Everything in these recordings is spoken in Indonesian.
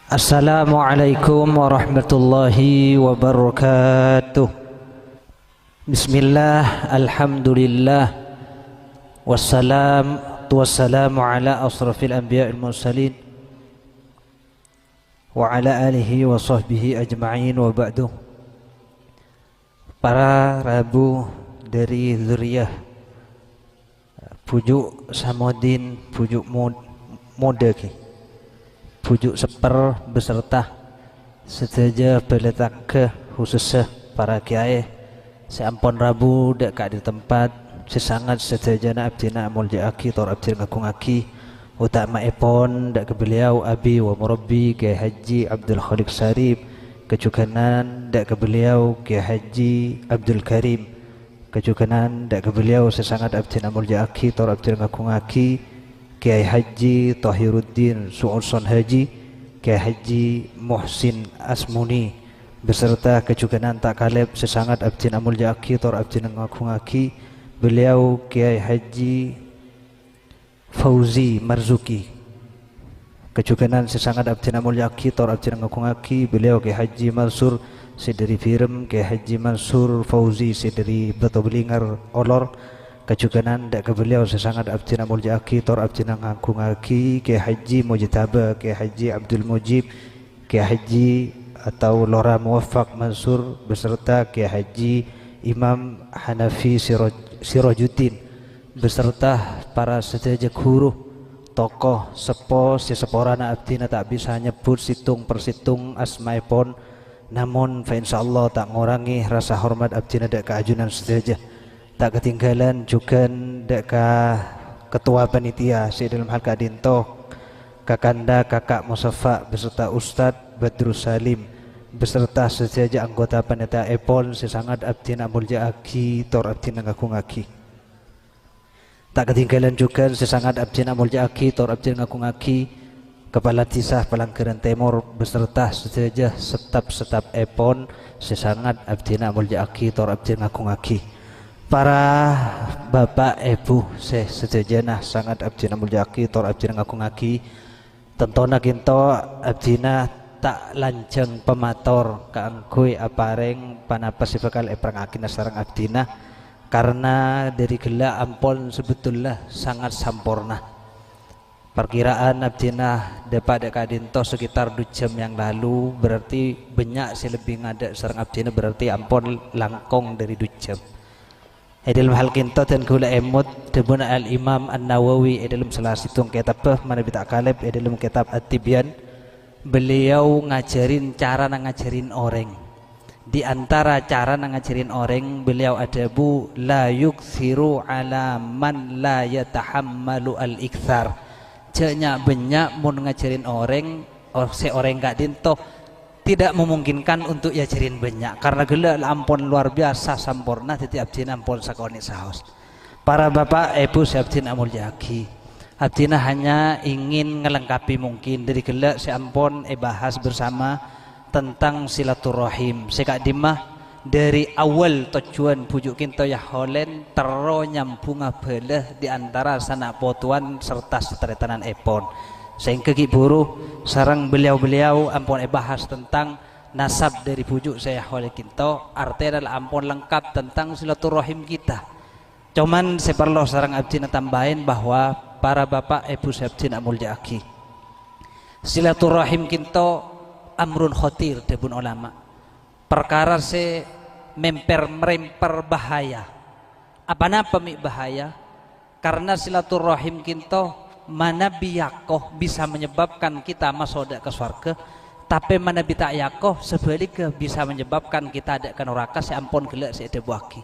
Assalamualaikum warahmatullahi wabarakatuh. Bismillah, alhamdulillah, wassalamu ala asrafil anbiya'il mursalin wa ala alihi wa sahbihi ajma'in wa ba'du. Para rabu dari zuriyah pujuk Samudin, pujuk Modaki, pujuk seper beserta sedaja beletak ke khususnya para kiai seampun rabu dak kak di tempat sesangat sedajana abdina mulja aki tor abdin ngaku ngaki utama epon dak ke beliau abi wa murabbi Kiai Haji Abdul Khaliq Sarip, kejuganan dak ke beliau Kiai Haji Abdul Karim, kejuganan dak ke beliau sesangat abdina mulja aki tor abdin ngaku ngaki Kiai Haji Tahiruddin Su'udson Haji, Kiai Haji Muhsin Asmuni, beserta kejuganan tak kaleb sesangat abdin amul jaki tor abdin ngaku ngaki beliau Kiai Haji Fauzi Marzuki, kejuganan sesangat abdin amul jaki tor abdin ngaku ngaki beliau Kiai Haji Mansur sederi Firem, Kiai Haji Mansur Fauzi sederi Beto Belingar Olor, kejuganan dak ke beliau sesangat abdina mulja aki tor abdina ngangku ngaki Kiai Haji Mujtaba, Kiai Haji Abdul Mujib, Kiai Haji atau Lora Muwaffaq Mansur, beserta Kiai Haji Imam Hanafi Sirajuddin, beserta para sedaja guru tokoh sepo seseporana abdina tak bisa nyebut situng persitung asmaipon, namun fa insyaallah tak ngurangi rasa hormat abdina dak keajunan sedaja. Tak ketinggalan juga deka ketua panitia si dalam hal kadinto kakanda kakak Musafa beserta Ustadz Badrus Salim, beserta sejajar anggota panitia epon sesangat abdina mulja aki tor abdina ngaku ngaki. Tak ketinggalan juga sesangat abdina mulja aki tor abdina ngaku ngaki kepala tisah Palangkaraya Timur beserta sejajar setap epon sesangat abdina mulja aki tor abdina ngaku ngaki. Para bapak ibu sedajana sangat abdina muljaki tor abdina ngaku ngaki tentona kinto abdina tak lanceng pemator kaangkui apareng panapas bakal eprang sareng abdina karena dari gela ampon sebetulnya sangat sampurna. Perkiraan abdina dapat dekadinto sekitar 2 jam yang lalu, berarti banyak lebih ngada sareng abdina, berarti ampon langkong dari 2 jam. Dalam hal kinto dan gula emut debun al Imam An-Nawawi dalam salah situng kitab mana bita kaleb dalam kitab At-Tibyan, beliau ngajarin cara ngajarin orang. Di antara cara ngajarin orang beliau ada bu la yukthiru ala man la yatahammalu al-ikthar. Janya banyak mun ngajarin orang seorang gak dinto tidak memungkinkan untuk yajarin banyak karena gila ampun luar biasa sampurna tetapi abdina ampun sakoni sahos. Para bapak ibu abdina amul jaki abdina hanya ingin ngelengkapi mungkin dari gila ampun bahas bersama tentang silaturahim sekadimah dari awal tujuan pujuk kinto ya holen tero nyambung belah di antara sanak potuan serta seteretanan epon sehingga giburu sarang beliau ampun bahas tentang nasab dari pujuk saya oleh kinto artinya adalah ampun lengkap tentang silaturahim kita. Cuman saya perlu sarang abdina tambahin bahwa para bapak ibu abdina mulja aki silaturahim kinto amrun khotir debun ulama perkara se meremper bahaya. Apa napa bahaya? Karena silaturahim kinto mana biyakoh bisa menyebabkan kita masuk ke surga, tapi mana bita yakoh sebaliknya bisa menyebabkan kita ada ke neraka seampun gelak seede buaki.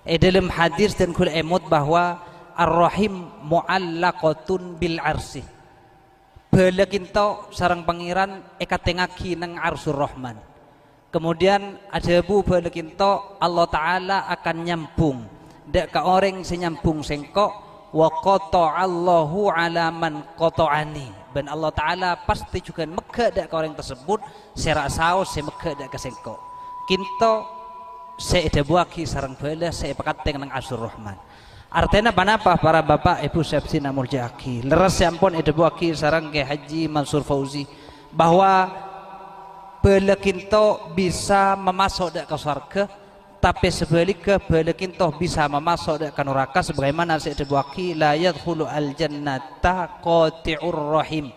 Dalam hadis dan kul emut bahwa ar-rahim mu'allaqatun bil arsi. Bala kinto sarang pangeran ekatengaki nang arsur rahman. Kemudian ada bu bala kinto Allah Ta'ala akan nyambung dek ke orang senyambung sengkok wa qata'allahu ala man qata'ani, dan Allah Ta'ala pasti juga mega dak orang tersebut serak saus se mega dak kesengko kinto se eda buaki sarang bala se pakateng nang asur rahman. Artinya panapa para bapak ibu sabsina muljaki leres ampun eda buaki sarang Kiai Haji Mansur Fauzi bahwa bela kinto bisa memasuk ke surga, tapi sebaliknya bela kinto bisa memasuk ke neraka, sebagaimana saya dibuaki la yadkhulu al jannata qati'ur rahim,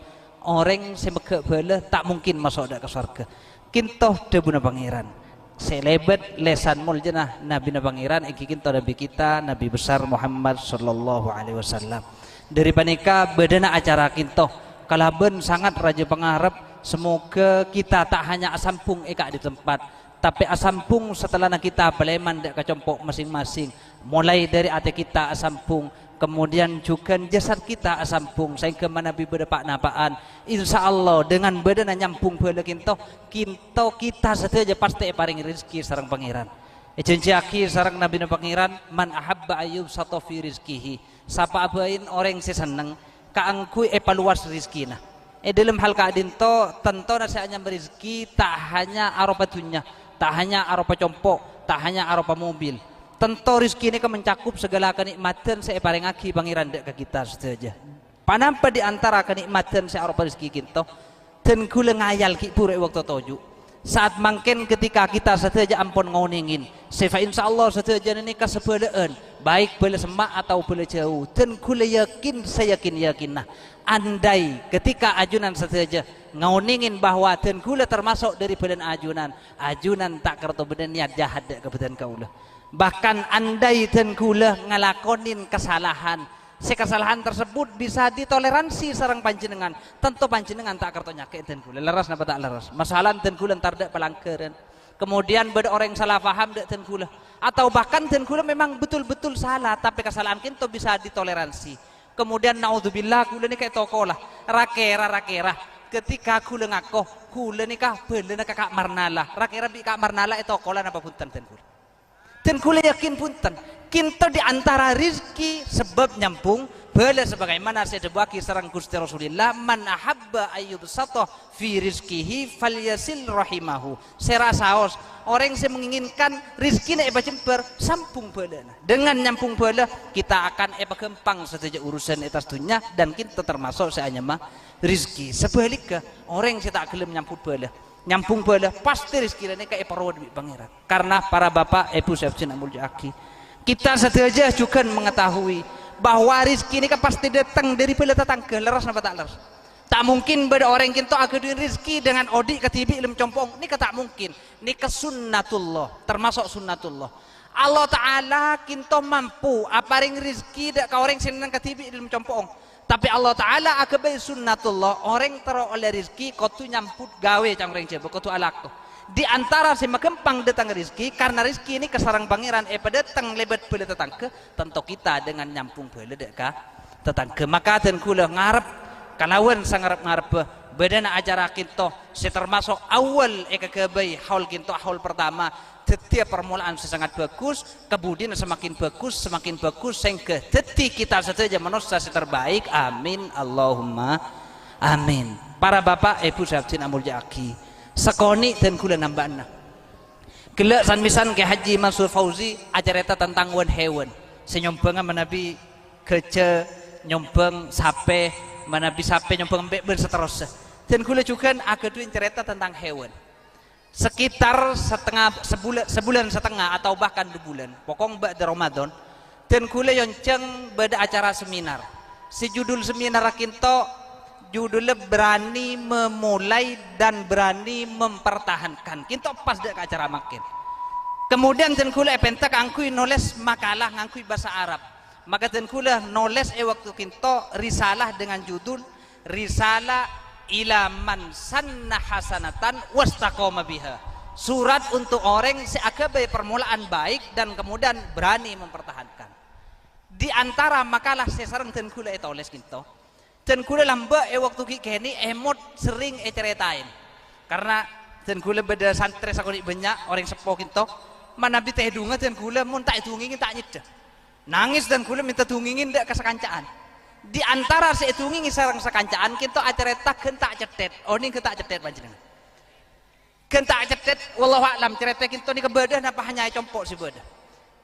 orang semeke bela tak mungkin masuk ke surga. Kinto debuna pangeran selebet lesan muljenah nabi na pangeran iki kinto nabi kita nabi besar Muhammad sallallahu alaihi wasallam. Dari panika bedana acara kinto kalaben sangat raja pengharap semoga kita tak hanya asampung eka di tempat, tapi asampung setelah kita peleman dek kecompok masing-masing, mulai dari hati kita asampung, kemudian juga jasad kita asampung sehingga manabi berdepak napaan. Insya Allah dengan bedana nyampung bela kinto kita saja pasti paring rezeki sarang pangeran. Janji sarang nabi na pangeran man ahabba ayub sato fi rizkihi, sapa abain orang seseneng kaangkui evaluas rizkina. Dalam hal keadaan to tentu nasihatnya berizki tak hanya aropa dunya, tak hanya aropa compok, tak hanya aropa mobil. Tentu rizki ini kan mencakup segala kenikmatan saya paling aki pangeran dek ke kita saja. Panampa di antara kenikmatan saya aropa rizki kita dan kula ngayal ki pura waktu toju. Saat mungkin ketika kita saja ampun ngoningin, sefa insya Allah saja ini kasebelaan baik bela semak atau bela jauh, dan kula yakin saya yakin andai ketika ajunan saja ngoningin bahwa dan kula termasuk dari badan ajunan tak kerto badan niat jahat ke badan kaulah. Bahkan andai dan kula ngalakonin kesalahan, kesalahan tersebut bisa ditoleransi sarang panjenengan, tentu panjenengan tak kerto nyakit dan kula leras napa tak leras masalah dan kula entar dak pelanggaran, kemudian beda orang yang salah paham dak dan kula, atau bahkan dan kula memang betul-betul salah tapi kesalahan kita bisa ditoleransi, kemudian naudzubillah kula ni kayak toko lah rakera ketika kula ngakoh kula nikah bela kakak marnala rakera bi kak marnala itu kola napa punten dan kula yakin punten kinto di antara rizki sebab nyampung bela sebagaimana saya debaki sareng Gusti Rasulillah man ahabba ayyub satoh fi rizkihi falyasil rahimahu. Saya rasaos orang yang menginginkan rizkinya cemper sampung bela, dengan nyampung bela kita akan gampang saja urusan atas dunia dan kita termasuk saya mah rizki. Sebaliknya orang yang tak gelem nyampung bela pasti rizki ini kayak perlu di pangeran. Karena para bapak ibu saya mulya aki, kita saja juga mengetahui bahwa rizki ini kan pasti datang dari bela tetangga, leras apa tak leras. Tak mungkin beda orang kita agaduin rizki dengan odik ketibi ilmu compong, ini tak mungkin. Ini kesunnatullah, termasuk sunnatullah. Allah Ta'ala kita mampu aparing rizki dak ka orang senang ketibi ilmu compong. Tapi Allah Ta'ala agabai sunnatullah orang tero oleh rizki kotu nyamput gawe cang orang jebo kotu alak tuh. Di antara si makempang datang rizki karena rizki ini kesarang pangeran datang lebat bela tetangga, tentu kita dengan nyampung bela deka tetangga. Maka dan kula ngarep kalawan sangarep bedana acara kita termasuk awal kebaik haul kita haul pertama setiap permulaan sangat bagus, kemudian semakin bagus sehingga detik kita saja manusia terbaik. Amin Allahumma amin. Para bapak ibu sahabat amul jaki sekoni dan kula nambahna gelak sanmisan ke Haji Mansur Fauzi ajareta tentang wan hewan senyombengan menabi keje nyombeng sape menabi sape nyombeng mbek seterusnya, dan kula juga agaduin cerita tentang hewan sekitar sebulan setengah atau bahkan 2 bulan pokong ba'da Ramadan, dan kula yonceng beda acara seminar. Si judul seminar kinto judulnya berani memulai dan berani mempertahankan. Kinto pas dek acara makin. Kemudian dan kula pentak angkui noles makalah ngangkui bahasa Arab. Maka dan kula noles waktu kinto risalah dengan judul Risalah ila man sanna hasanatan wastaqoma biha. Surat untuk orang seagabai permulaan baik dan kemudian berani mempertahankan. Di antara makalah sesarang dan kula etoles kinto. Dan kula lamba waktu kini emot sering ceritain. Karena dan kula beda santri sakoni banyak orang sepuh kinto manabi teh dunga dan kula mun tak dungingin tak nyeda. Nangis dan kula minta dungingin ndak kesakancaan. Di antara seedungi sarang sekancaan kita acara gentak cetet. Oh ini gentak cetet panjenengan. Gentak cetet wallahu a'lam cerita kita ni kebedah napa hanya compok si bedah.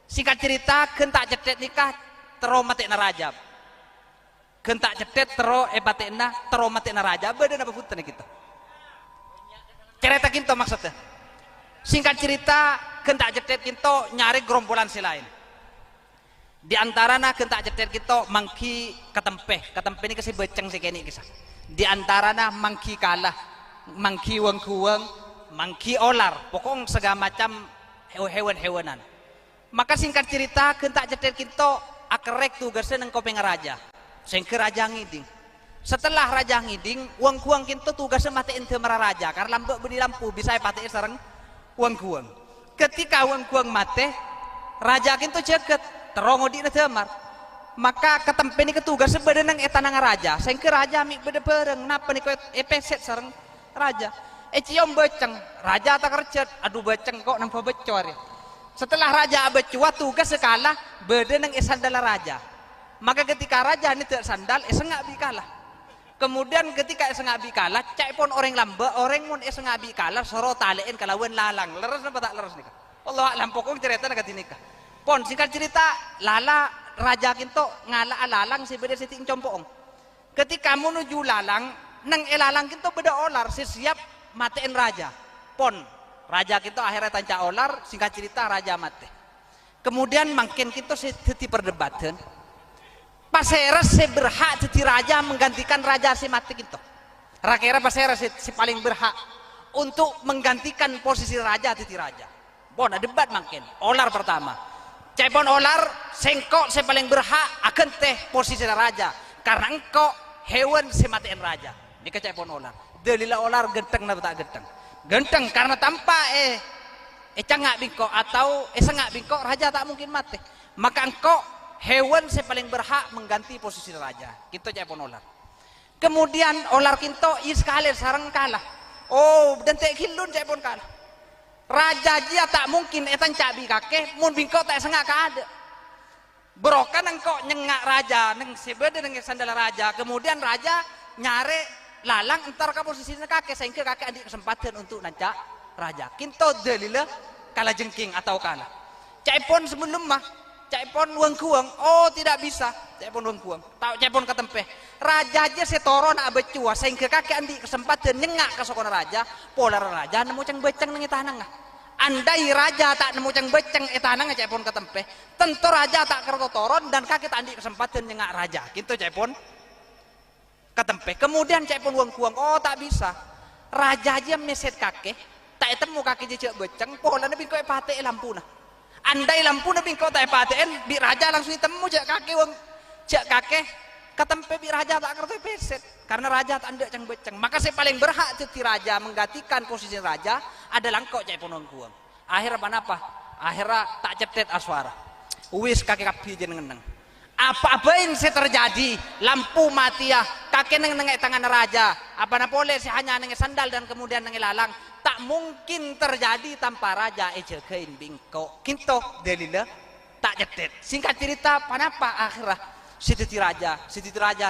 Singkat cerita gentak cetet nikah tero matekna rajab. Gentak cetet tero matekna rajab bedah napa punten kita. cerita kinto maksudnya. Singkat cerita, kentak jetet kinto nyari gerombolan si lain. Di antarana kentak jetet kinto mangki ketempeh ini kasih beceng si kini kisah. Di antarana mangki kalah, mangki weng-weng, mangki olar, pokok segala macam hewan-hewanan. Maka singkat cerita, kentak jetet kinto akerek tugasnya neng kopeng raja. Sengke raja ngiding. Setelah raja ngiding, weng-weng kinto tugasnya matiin temera raja. Karena lampu beni lampu bisa patiin sareng weng-weng. Ketika weng-weng mate, raja kinto jaket terongo di temar. Maka ketempe ni ketugas sebenarnya nang etanang raja. Sengke raja amik beda bareng. Napa ni kau epeset sareng raja? Cium beceng. Raja tak kerjat. Aduh beceng kok nampak becor. Setelah raja becua tugas sekalah beda nang sandal raja. Maka ketika raja ni tidak sandal, esengak bi kalah. Kemudian ketika esengak bi kalah, cak pun orang lamba, orang mun esengak bi kalah, soro talein kalawan lalang. Leres apa tak leres nikah? Allah alam pokok cerita nak nikah. Pon singkat cerita, lala raja kinto ngala alalang si beda siting compong. Ketika menuju lalang, nang elalang kinto beda olar, si siap matiin raja. Pon raja kinto akhirnya tanca olar, singkat cerita raja mati. Kemudian makin kinto seti perdebatan. Paseres si berhak seti raja menggantikan raja si mati kinto. Rakira paseres si paling berhak untuk menggantikan posisi raja seti raja. Pon debat makin. Olar pertama. Cepon olar, sengkok saya paling berhak akan teh posisi raja. Karena engkau hewan sematiin raja. Ini ke cepon olar. Delilah olar genteng atau tak genteng. Genteng karena tanpa cangak bingkok atau sengak bingkok raja tak mungkin mati. Maka engkau hewan saya paling berhak mengganti posisi raja. Kita cepon olar. Kemudian olar kinto sekali sarang kalah. Oh dan tak kilun cepon kalah. Raja dia tak mungkin etan cabi kakek mun bingkok tak sengak ada. Berokan engkau nyengak raja neng sebeda neng sandal raja. Kemudian raja nyare lalang entar ke posisinya kakek sehingga kakek adik kesempatan untuk nancak raja. Kinto delilah kalah jengking atau kalah. Caipon sebelum mah caipon weng-weng. Oh tidak bisa. Caipon weng-weng. Tahu caipon ketempe. Raja aja setoron abecua sehingga kakek andi kesempatan nyengak ke sokona raja. Polar raja nemu ceng beceng nang tanang. Andai raja tak nemu ceng beceng tanang caipon ketempe. Tentu raja tak kerto toron dan kakek tak andi kesempatan nyengak raja. Gitu caipon ketempe. Kemudian caipon weng-weng. Oh tak bisa. Raja aja meset kakek. Tak temu kakek jejak beceng. Pola nabi kau pate lampu nah. Andai lampu nabi kau tak paten, bi raja langsung ditemu jak kakek wong, jak kakek ketempe bi raja tak kerti peset karena raja tak ada ceng beceng. Maka saya paling berhak jadi raja menggantikan posisi raja adalah engkau cai ponong kuang. Akhirnya apa? Akhirnya tak cetet aswara. Wis kakek kapi jenengan. Apa yang saya terjadi? Lampu mati ya. Kakek nengeng tangan raja. Apa na boleh si hanya nengeng sandal dan kemudian nengeng lalang. Tak mungkin terjadi tanpa raja ejekein bingko. Kinto delilah tak cetet. Singkat cerita, kenapa akhirnya si raja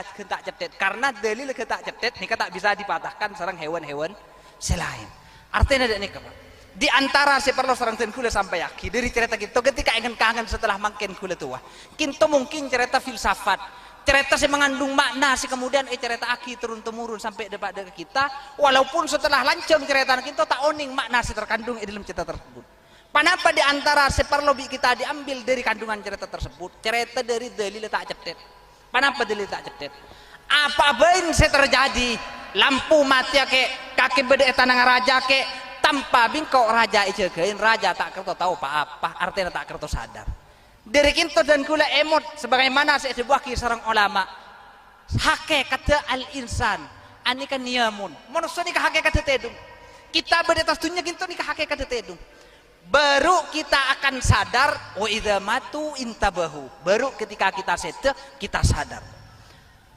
tak cetet karena dalil tak cetet nika tak bisa dipatahkan sarang hewan-hewan selain. Artinya ada nika di antara si perlu sarang ten kula sampai yakin dari cerita kita ketika ingin kangen setelah makin kula tua. Kinto mungkin cerita filsafat. Cerita si mengandung makna si kemudian cerita aki turun temurun sampai depan kita walaupun setelah lancang cerita kita tak oning makna si terkandung di dalam cerita tersebut. Kenapa di antara seperlobi kita diambil dari kandungan cerita tersebut? Cerita dari dalil tak cetet. Kenapa dalil tak cetet? Apa yang saya terjadi? Lampu mati ke kaki beda tanang raja ke tanpa bingkok raja ijegain raja tak kerto tahu apa artinya tak kerto sadar. Dari kinto dan kula emot sebagaimana saya sebuah kisah orang ulama hakikat al-insan anika niyamun manusia ni hakikat tedung kita berdetas dunia kinto ni hakikat tedung baru kita akan sadar wa idza matu intabahu baru ketika kita sedih kita sadar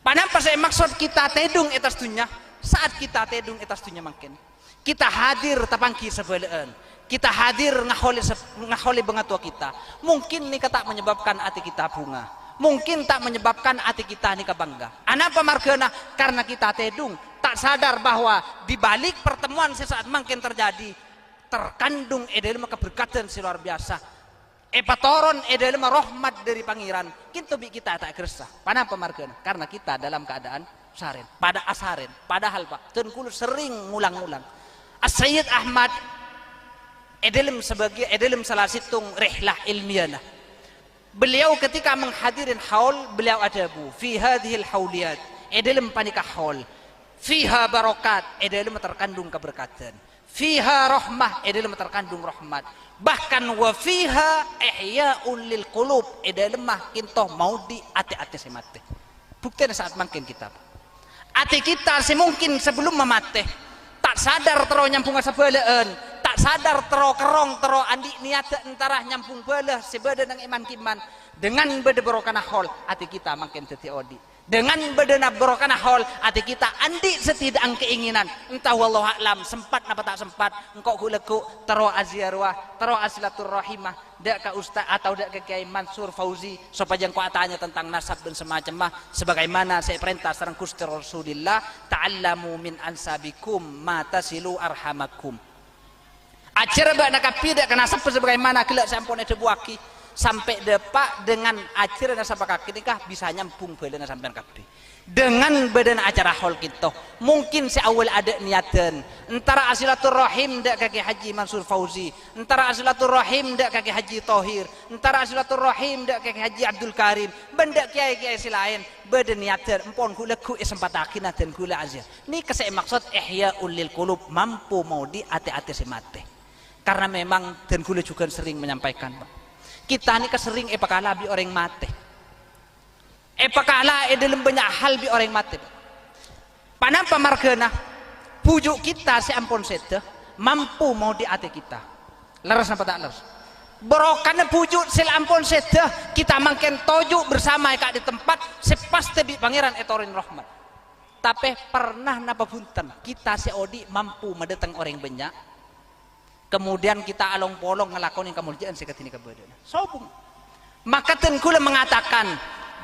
panapa saya maksud kita tedung etas dunia saat kita tedung etas dunia makin kita hadir tapangki sebelaan kita hadir ngaholi bengatua kita mungkin nih tak menyebabkan hati kita bunga mungkin tak menyebabkan hati kita nih bangga anapa margana karena kita tedung tak sadar bahwa di balik pertemuan sesaat makin terjadi terkandung dalam keberkatan si luar biasa epatoron dalam rahmat dari pangeran kintu bi kita tak kersa panapa margana karena kita dalam keadaan saren pada asaren padahal pak tengkulu sering ngulang-ngulang As-Sayyid Ahmad dalam salah situng rihlah ilmiah. Beliau ketika menghadirin haul, beliau adabu fi hadhil hauliyat, dalam panikah haul, fiha barakat, dalam terkandung keberkatan, fiha rahmah, dalam terkandung rahmat, bahkan wa fiha ihya'un lil qulub, dalam mah kintoh maudi ati-ati semate. Buktinya saat makin kita ati kita semungkin sebelum memate tak sadar tero nyampung sabelaan, tak sadar tero kerong tero andi niat antara nyampung belah sebeda nang iman kiman dengan beda berokana hol ati kita makin teti odi dengan beda berokana hol ati kita andi setidakang keinginan entah wallahu a'lam sempat napa tak sempat engkau kuleku tero aziarwah tero asilaturrahimah dak ka ustaz atau dak ke Kiai Mansur Fauzi supaya engkau tanya tentang nasab dan semacam mah sebagaimana saya perintah sareng Gusti Rasulillah ta'allamu min ansabikum ma tasilu arhamakum. Acara bak nak pidak kena sampai sebagaimana kelak sampun ada buaki sampai depak dengan acara nasab kaki nikah bisa nyambung balen sampean kabeh. Dengan badan acara hol kita mungkin seawal ada niatan antara asilaturrahim dak kaki Haji Mansur Fauzi, antara asilaturrahim dak kaki Haji Thohir, antara asilaturrahim dak kaki Haji Abdul Karim, benda kiai-kiai lain badan niatan empon kula ku sempatakin dan kula azia. Ni kesek maksud ihya'ul lil qulub, mampu mau di ati-ati semate. Karena memang dan kula juga sering menyampaikan, Pak. Kita ni kesering epakala bi orang mate. Epakala dalam banyak hal bi orang mate. Panapa margana pujuk kita si ampun sete mampu mau di ati kita. Leres apa tak leres? Berokana pujuk sil ampun sete kita makin tojuk bersama kak di tempat sepasti bi pangeran etorin rahmat. Tapi pernah napa punten kita si odi mampu mendatang orang banyak. Kemudian kita along polong ngelakonin kemuliaan sekatini kebadan. Sobung. Maka tengkula mengatakan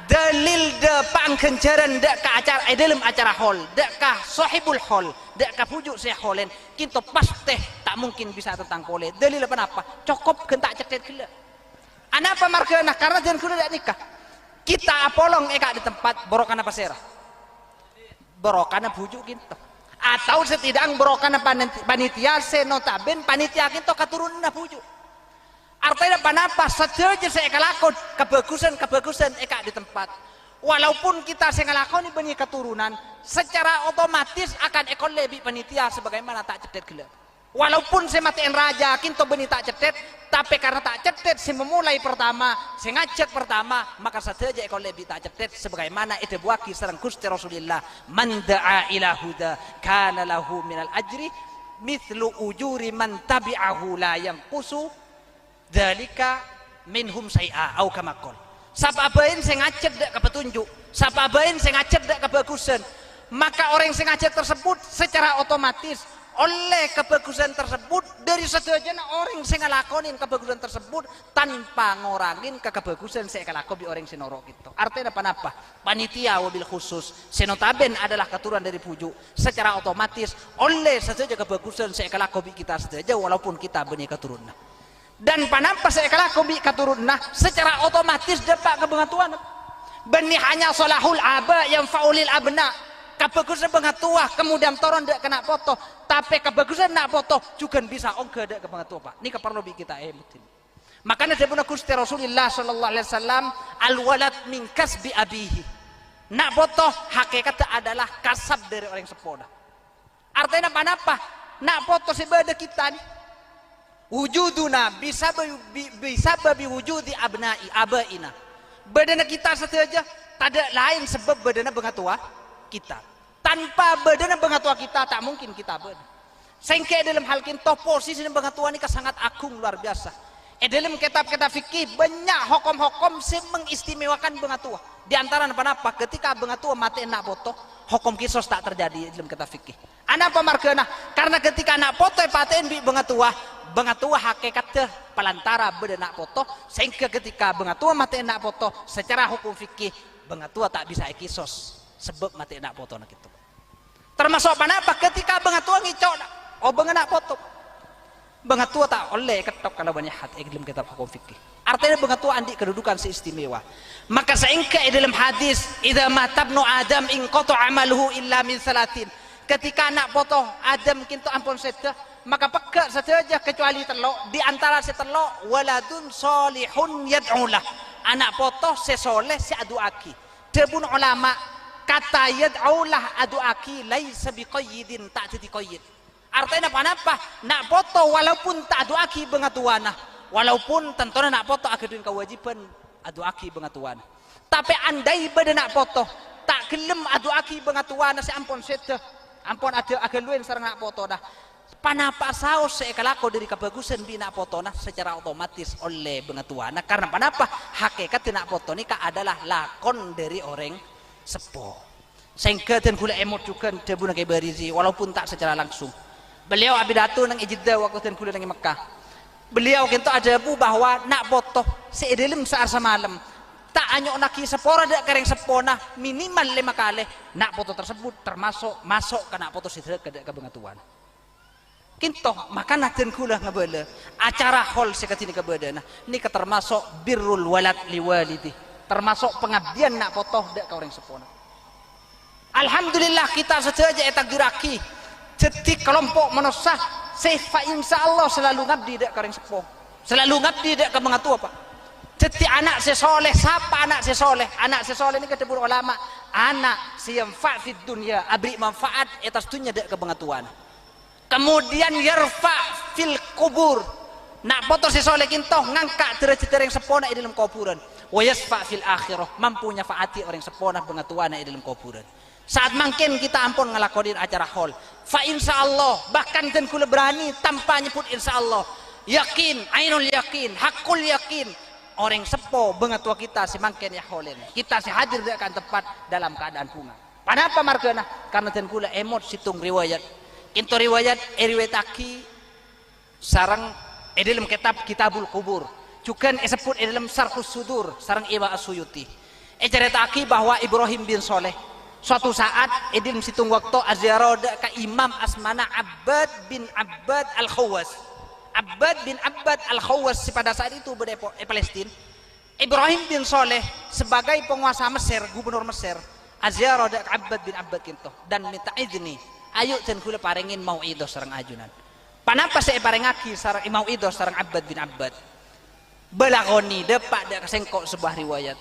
dalil depan kencaran dak ka acara dalam acara hol, dak ka sahibul hol, dak ka pujuk saya holen, kinto pasti tak mungkin bisa tentang pole. Dalil apa? Cukup gentak cetet gila. Anapa margana karena tengkula dak nikah. Kita apolong eka di tempat borokana pasera. Borokana pujuk kinto. Atau setidaknya berokana panitia senotaben panitia kita keturunan pujuk. Artinya panapa saja saya kelakon kebagusan eka di tempat. Walaupun kita saya ngelakoni bani keturunan, secara otomatis akan ekor lebih panitia sebagaimana tak cetet gelap. Walaupun saya matiin raja, kinto bani tak cetet, tapi karena tak cetet, saya memulai pertama, saya ngajak pertama, maka saja ekor lebih tak cetet, sebagaimana itu buaki sareng Gusti Rasulillah, man da'a ila huda, kana lahu minal ajri, mithlu ujuri man tabi'ahu la yanqusu, dalika minhum say'a, au kamakol. Sapabain saya ngajak dak ke petunjuk, sapabain saya ngajak dak kebagusan, maka orang yang saya ngajak tersebut secara otomatis oleh kebagusan tersebut dari setujuan orang yang ngelakonin kebagusan tersebut tanpa ngorangin ke kebagusan saya kelakoni orang sinorok gitu. Artinya apa? Panitia wabil khusus senotaben adalah keturunan dari pujuk secara otomatis oleh setujuan kebagusan saya kelakoni kita saja walaupun kita benih keturunan. Dan panapa saya kelakoni keturunan secara otomatis dapat kebangatuan. Benih hanya solahul aba yang faulil abna. Kebagusan pengatua kemudian toron tidak kena foto tapi kebagusan nak foto juga bisa ongga tidak ke pengatua Pak ini keperlu kita mutin makanya dia punya Gusti Rasulullah sallallahu alaihi wasallam al walad min kasbi abihi nak foto hakikat adalah kasab dari orang sepoda artinya apa nak foto sebada kita nih wujuduna bisa babi wujudi abnai abaina badana kita saja tak ada lain sebab badana pengatua kita tanpa badan pengatua kita tak mungkin kita badan sehingga dalam hal kinto posisi pengatua ini sangat agung luar biasa dalam kitab-kitab fikih banyak hukum-hukum yang mengistimewakan pengatua di antara apa ketika pengatua mati enak foto hukum kisos tak terjadi dalam kitab fikih apa margana karena ketika anak foto paten bi pengatua hakikatnya pelantara bedenak foto sehingga ketika pengatua mati enak foto secara hukum fikih pengatua tak bisa kisos sebab mati nak foto nak itu termasuk apa ketika bengatua ngicok oh bengenak foto bengatua tak oleh ketok kalau banyak hati dalam kitab hukum fikih artinya bengatua andi kedudukan seistimewa maka sehingga dalam hadis idza matabnu adam in qata amaluhu illa min salatin ketika anak poto Adam kinto ampun sedah maka peka saja kecuali telok di antara setelok waladun solihun yad'ulah anak poto sesoleh si aduaki debun ulama kata yad'ulah aduaki laisa biqayyidin tak jadi qayyid artinya apa nak poto walaupun tak aduaki bengatuana walaupun tentunya nak poto akaduin kewajiban aduaki bengatuana tapi andai pada nak poto tak gelem aduaki bengatuana si ampun sedah ampun ada agaluin sareng nak poto dah panapa saus seekalako dari kebagusan bina potona secara otomatis oleh bengatuana karena panapa hakikat nak potonika adalah lakon dari orang sepo sehingga dan gula emot juga debu nang barizi walaupun tak secara langsung beliau abidatu nang ijidda waktu dan gula nang Mekah beliau kinto ada bu bahwa nak poto seedelim saat semalam tak anyok naki sepora dak kereng sepona minimal 5 kali nak poto tersebut termasuk masuk ke nak poto sidra ke bengatuana kinto makana dan kula ngabala acara hol sekatini kabada nah ini termasuk birrul walad liwalidi termasuk pengabdian nak potoh dak ka orang sepona alhamdulillah kita saja eta geraki jadi kelompok manusia sefa insyaallah selalu ngabdi dak ka orang sepo selalu ngabdi dak ka mengatua apa jadi anak sesoleh siapa anak sesoleh ini kata ulama anak siyanfa fid dunya abri manfaat atas dunia dak ka pengatuan kemudian yarfa fil kubur nak foto si soleh kintoh ngangkat derajat orang sepona di dalam kuburan wa yasfa fil akhirah mampu nyafaati orang sepona pengatuana di dalam kuburan saat mungkin kita ampun ngelakonin acara hall fa insyaallah bahkan dan kula berani tanpa nyebut insyaallah yakin ainul yakin hakul yakin orang sepo bengatua kita si mungkin ya holen kita si hadir akan tepat dalam keadaan bunga kenapa margana karena dan kula emot situng riwayat into riwayat eriwetaki sarang dalam kitabul kubur juga disebut dalam sarhus sudur sarang Iwa Asyuyuti ceritaki bahwa Ibrahim bin Soleh suatu saat dalam situng waktu aziarah ka Imam Asmana Abbad bin Abbad Al-Khawas Abbad bin Abbad Al-Khawas pada saat itu Palestina Ibrahim bin Soleh sebagai penguasa Mesir gubernur Mesir aziarah ka Abbad bin Abbad kinto dan minta izin ayo dan kula parengin mau'idah sareng ajunan panapa saya parengaki sareng mau'idah sareng Abbad bin Abbad belagoni depak dak kesengkok sebuah riwayat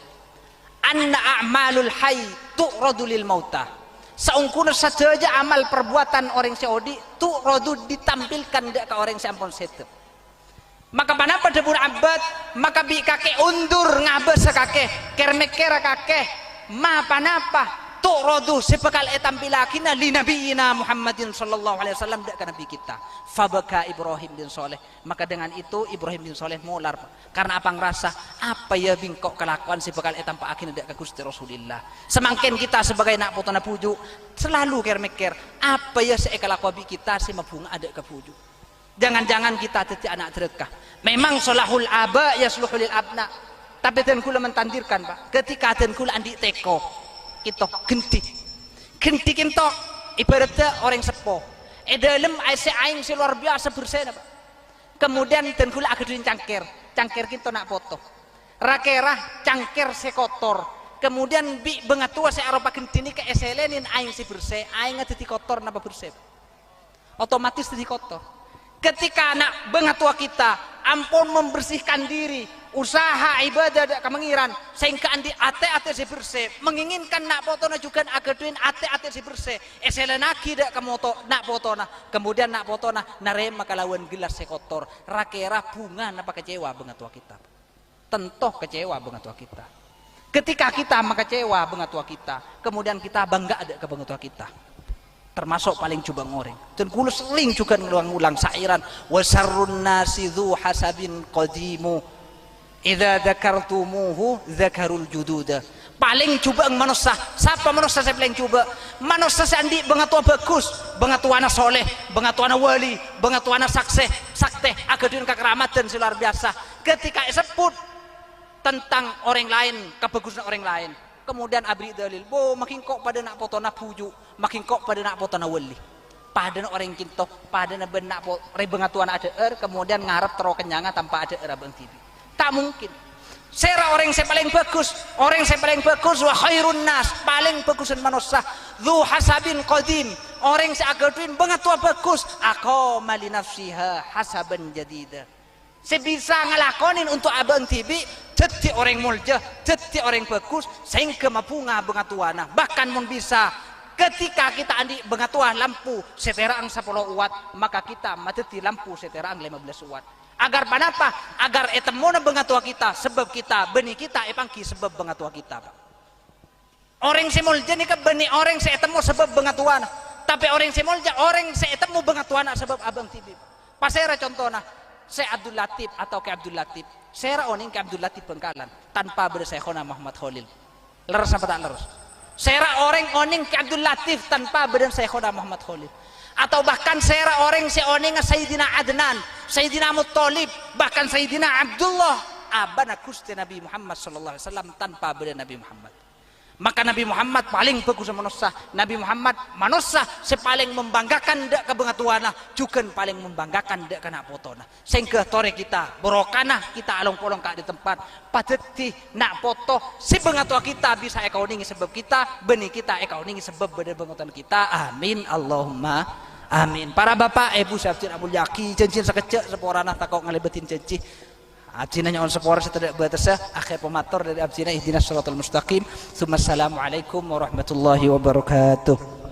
anna a'malul hayy tu'radu lil mauta saungkuna saja amal perbuatan orang Saudi tu'radu ditampilkan dak ka orang sampun setep maka panapa debur Abbad maka bi kakek undur ngabes kakek kermekera kakek ma panapa tu'radu sepekal etampilakina li nabiyina Muhammadin sallallahu alaihi wasallam dak ka nabi kita fabaka Ibrahim bin Soleh maka dengan itu Ibrahim bin Soleh mular karena apa ngerasa apa ya bingkok kelakuan sepekal etampakina dak ka Gusti Rasulillah semangkin kita sebagai nak potona puju selalu ker-meker apa ya seekalaku bi kita si mabunga ada ka puju jangan-jangan kita teti anak sedekah memang salahul aba yasluhul abna tapi dan kula mentandirkan Pak ketika dan kula andi teko kita genti kinto ibaratnya orang sepo dalam aing si luar biasa bersih Pak kemudian dan kula agaduin cangkir kinto nak foto rakerah cangkir sekotor kemudian bi bengatua se aropa genti ini ke eselenin aing si bersih aing ada di kotor napa bersih otomatis jadi kotor ketika anak bengatua kita ampun membersihkan diri usaha ibadah dak kemengiran sehingga andi ate si bersih menginginkan nak potona juga agaduin ate si bersih eselenaki dak kemoto nak potona kemudian nak potona narema kalawan gelas sekotor rakera bunga napa kecewa bengatua kita tentoh kecewa bengatua kita ketika kita mengecewa bengatua kita kemudian kita bangga ada ke bengatua kita termasuk paling coba ngoreng dan kula seling juga ngulang-ulang sairan wasarrun nasi dzu hasabin qadimu idza dzakartumuhu dzakarul jududa paling coba manusia siapa manusia saya paling coba manusia sandi bengatua bagus bengatuana soleh bengatuana wali bengatuana sakse sakte agadun kekeramatan luar biasa ketika sebut tentang orang lain kebagusan orang lain kemudian abri dalil bo makin kok pada nak potona puju makin kok pada nak potona wali pada orang kinto pada nak benak rebengatuan ada kemudian ngarep tero kenyanga tanpa ada abang tibi tak mungkin Sera orang yang paling bagus, orang yang paling bagus wa khairun nas, paling bagusan manusia. Dzu hasabin qadim, orang yang agadin banget tua bagus. Aqama li nafsiha hasaban jadida. Sebisa ngelakonin untuk abang tibi, jadi orang mulja, jadi orang bagus, sehingga mapunga banget tuana. Bahkan mun bisa ketika kita andi bengatuan lampu seteraang 10 watt, maka kita mateti lampu seteraang 15 watt. Agar panapa? Agar etemona bengatua kita, sebab kita benih kita epangki sebab bengatua kita, Pak. Orang semulja ni ke benih orang seetemu sebab bengatuan, tapi orang semulja orang seetemu bengatuan sebab abang tibi. Pasera contohna, saya Abdul Latif atau ke Abdul Latif, saya oning ke Abdul Latif Bengkalan tanpa bersaykhona Muhammad Khalil. Leres apa tak leres? Saya orang oning ke Abdul Latif tanpa badan saykhona Muhammad Khalil. Atau bahkan saya orang seoning Sayyidina Adnan, Sayyidina Muttalib, bahkan Sayyidina Abdullah abana Gusti Nabi Muhammad sallallahu alaihi wasallam tanpa beda Nabi Muhammad. Maka Nabi Muhammad paling bagus manusia. Nabi Muhammad manusia sepaling membanggakan dak kebengatuana, juga paling membanggakan dak kana potona. Sehingga tore kita borokana kita along-polong ka di tempat padeti nak foto si bengatua kita bisa ekoningi sebab kita, benih kita ekoningi sebab beda bengatuan kita. Amin Allahumma amin. Para bapak ibu sabjin abul yaki cincin sekecek seporana takok ngalibetin cincin. Abjina nyaon sepora setedak batasnya akhir pemator dari abjina ihdinas shiratal mustaqim. Assalamualaikum warahmatullahi wabarakatuh.